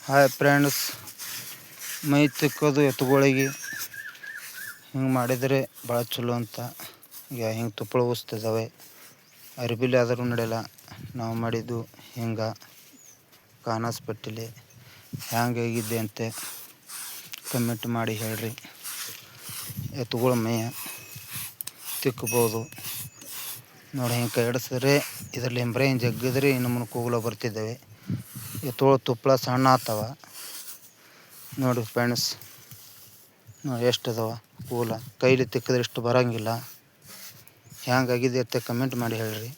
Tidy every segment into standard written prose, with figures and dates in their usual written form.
Hi friends, ಮೈ ತಿಕ್ಕೋದು ಎತ್ತುಗಳಿಗೆ ಹಿಂಗೆ ಮಾಡಿದರೆ ಭಾಳ ಚಲೋ ಅಂತ. ಈಗ ಹಿಂಗೆ ತುಪ್ಪಳ ಉಸ್ತಿದ್ದಾವೆ, ಅರ್ಬಿಲಿ ಆದರೂ ನಡೆಯಲ್ಲ. ನಾವು ಮಾಡಿದ್ದು ಹಿಂಗೆ ಕಾಣಿಸ್ಪಟ್ಟಿಲಿ ಹ್ಯಾಂಗಾಗಿದ್ದೆ ಅಂತೆ ಕಮೆಂಟ್ ಮಾಡಿ ಹೇಳ್ರಿ. ಎತ್ತುಗಳ ಮೈಯ ತಿಕ್ಕಬೋದು ನೋಡಿ. ಹಿಂಗೆ ಕೈ ಹಿಡಿಸಿದ್ರೆ ಇದರಲ್ಲಿ ಹಿಂಬ್ರೆ ಹಿಂಗೆ ಜಗ್ಗಿದ್ರೆ ಇನ್ನು ಮುನ್ನ ಕೂಗಲ ಬರ್ತಿದ್ದಾವೆ. ಎತ್ತುಗಳು ತುಪ್ಪಳ ಸಣ್ಣ ಆಗ್ತಾವ ನೋಡಿ ಫ್ರೆಂಡ್ಸ್. ನೋಡಿ ಎಷ್ಟು ಅದಾವ ಕೂಲ. ಕೈಲಿ ತಿಕ್ಕಿದ್ರೆ ಇಷ್ಟು ಬರೋಂಗಿಲ್ಲ. ಹ್ಯಾಂಗಾಗಿದೆ ಅಂತ ಕಮೆಂಟ್ ಮಾಡಿ ಹೇಳ್ರಿ.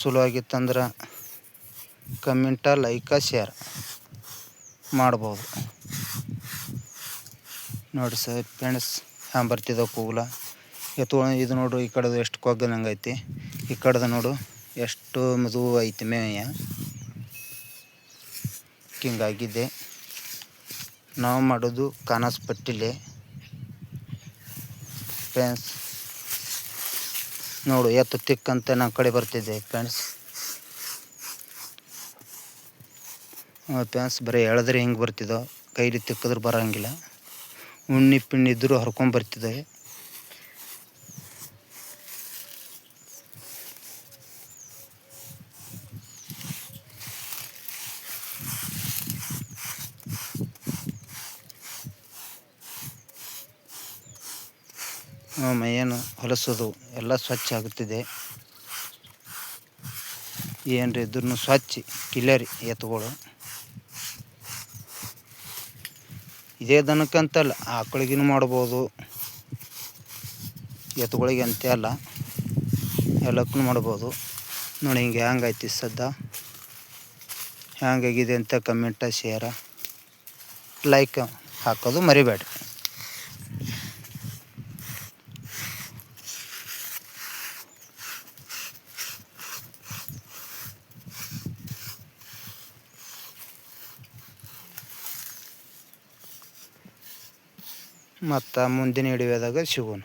ಚಲೋ ಆಗಿತ್ತಂದ್ರೆ ಕಮೆಂಟ, ಲೈಕ, ಶೇರ್ ಮಾಡ್ಬೋದು ನೋಡಿ ಸರ್ ಫ್ರೆಂಡ್ಸ್. ಹ್ಯಾಂಗೆ ಬರ್ತಿದ್ದಾವೆ ಕೂಗಲ ಎತ್ತುಗಳು. ಇದು ನೋಡು, ಈ ಕಡೆದು ಎಷ್ಟು ಕೊಗ್ಗನಂಗೆ ಐತಿ, ಈ ಕಡೆದು ನೋಡು ಎಷ್ಟು ಮೃದು ಐತಿ ಮೇಯ. ಹಿಂಗಾಗಿದೆ. ನಾವು ಮಾಡೋದು ಕಾಣಿಸ್ಪಟ್ಟಿಲೆ ಫ್ರೆಂಡ್ಸ್. ನೋಡು ಎತ್ತು ತಿಕ್ಕಂತ ನಮ್ಮ ಕಡೆ ಬರ್ತಿದ್ದೆ ಫ್ರೆಂಡ್ಸ್. ಫ್ರೆಂಡ್ಸ್ ಬರೀ ಎಳೆದ್ರೆ ಹಿಂಗೆ ಬರ್ತಿದ್ದೋ, ಕೈಲಿ ತಿಕ್ಕಿದ್ರೆ ಬರೋಂಗಿಲ್ಲ. ಉಣ್ಣಿ ಪಿಣ್ಣಿ ಇದ್ದರೂ ಹರ್ಕೊಂಡು ಬರ್ತಿದ್ದಾವೆ. ಮೈಯನ್ನು ಹೊಲಸೋದು ಎಲ್ಲ ಸ್ವಚ್ಛ ಆಗುತ್ತಿದೆ. ಏನ್ರಿ ಇದ್ರೂ ಸ್ವಚ್ಛ ಕಿಲ್ಲರಿ ಎತ್ತುಗಳು. ಇದೇ ದನಕ್ಕಂತಲ್ಲ, ಆಕಳಿಗೂ ಮಾಡ್ಬೋದು, ಎತ್ತುಗಳಿಗೆ ಅಂತೆ ಅಲ್ಲ, ಎಲ್ಲಕ್ಕೂ ಮಾಡ್ಬೋದು ನೋಡಿ. ಹಿಂಗೆ ಹ್ಯಾಂಗೈತಿ ಸದ್ದ, ಹ್ಯಾಂಗಾಗಿದೆ ಅಂತ ಕಮೆಂಟ, ಶೇರ, ಲೈಕ್ ಹಾಕೋದು ಮರಿಬೇಡ್ರಿ. ಮತ್ತು ಮುಂದಿನ ವಿಡಿಯೋದಾಗ ಸಿಗೋಣ.